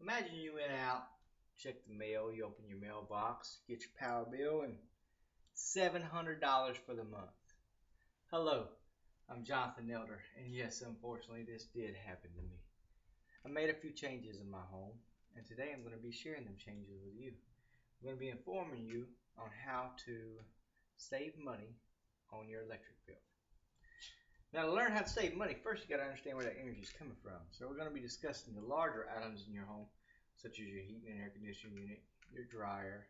Imagine you went out, checked the mail, you open your mailbox, get your power bill, and $700 for the month. Hello, I'm Jonathan Elder, and yes, unfortunately, this did happen to me. I made a few changes in my home, and today I'm going to be sharing them changes with you. I'm going to be informing you on how to save money on your electric bill. Now, to learn how to save money, first you got to understand where that energy is coming from. So we're going to be discussing the larger items in your home, such as your heating and air conditioning unit, your dryer,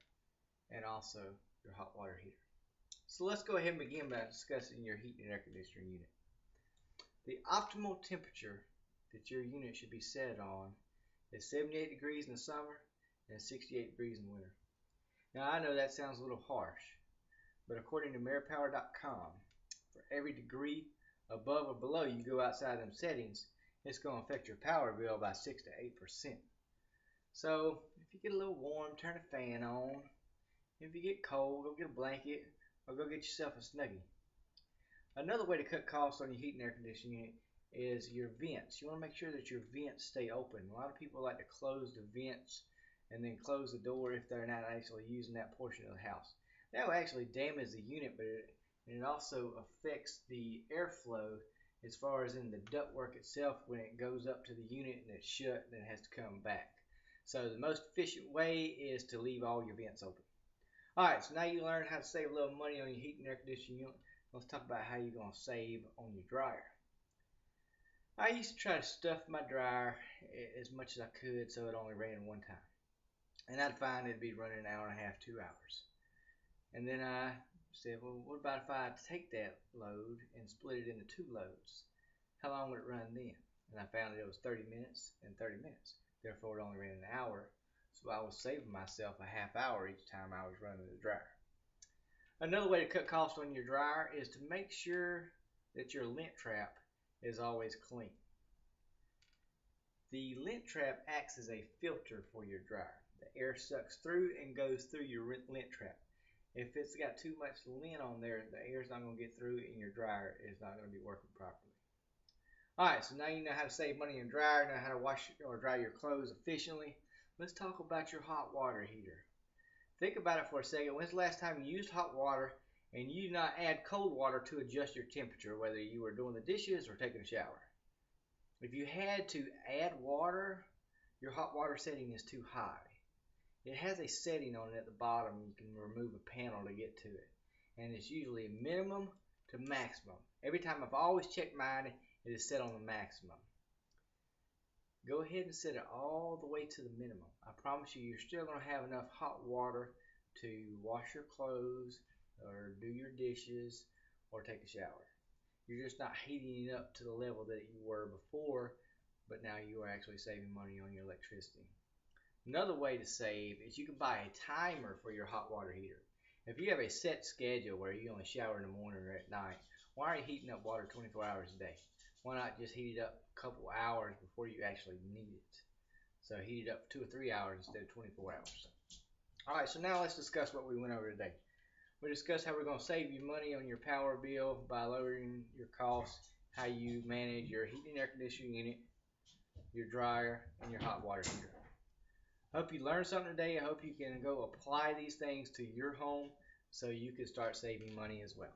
and also your hot water heater. So let's go ahead and begin by discussing your heating and air conditioning unit. The optimal temperature that your unit should be set on is 78 degrees in the summer and 68 degrees in the winter. Now I know that sounds a little harsh, but according to MeriPower.com, for every degree above or below you go outside them settings, it's going to affect your power bill by 6 to 8%. So if you get a little warm, turn a fan on. If you get cold, go get a blanket or go get yourself a Snuggie. Another way to cut costs on your heating and air conditioning unit is your vents. You want to make sure that your vents stay open. A lot of people like to close the vents and then close the door if they're not actually using that portion of the house. That will actually damage the unit, but it also affects the airflow as far as in the ductwork itself when it goes up to the unit and it's shut and then it has to come back. So the most efficient way is to leave all your vents open. Alright, so now you learned how to save a little money on your heating and air conditioning unit. Let's talk about how you're going to save on your dryer. I used to try to stuff my dryer as much as I could so it only ran one time. And I'd find it'd be running an hour and a half, 2 hours. And then I said, well, what about if I take that load and split it into 2 loads? How long would it run then? And I found it was 30 minutes and 30 minutes. Therefore, it only ran an hour. So I was saving myself a half hour each time I was running the dryer. Another way to cut costs on your dryer is to make sure that your lint trap is always clean. The lint trap acts as a filter for your dryer. The air sucks through and goes through your lint trap. If it's got too much lint on there, the air's not going to get through and your dryer is not going to be working properly. Alright, so now you know how to save money in dryer, know how to wash or dry your clothes efficiently. Let's talk about your hot water heater. Think about it for a second. When's the last time you used hot water and you did not add cold water to adjust your temperature, whether you were doing the dishes or taking a shower? If you had to add water, your hot water setting is too high. It has a setting on it at the bottom. You can remove a panel to get to it. And it's usually minimum to maximum. Every time I've always checked mine, it is set on the maximum. Go ahead and set it all the way to the minimum. I promise you, you're still going to have enough hot water to wash your clothes or do your dishes or take a shower. You're just not heating it up to the level that you were before, but now you are actually saving money on your electricity. Another way to save is you can buy a timer for your hot water heater. If you have a set schedule where you only shower in the morning or at night, why are you heating up water 24 hours a day? Why not just heat it up a couple hours before you actually need it? So heat it up 2 or 3 hours instead of 24 hours. Alright, so now let's discuss what we went over today. We discussed how we're going to save you money on your power bill by lowering your costs, how you manage your heating and air conditioning unit, your dryer, and your hot water heater. I hope you learned something today. I hope you can go apply these things to your home so you can start saving money as well.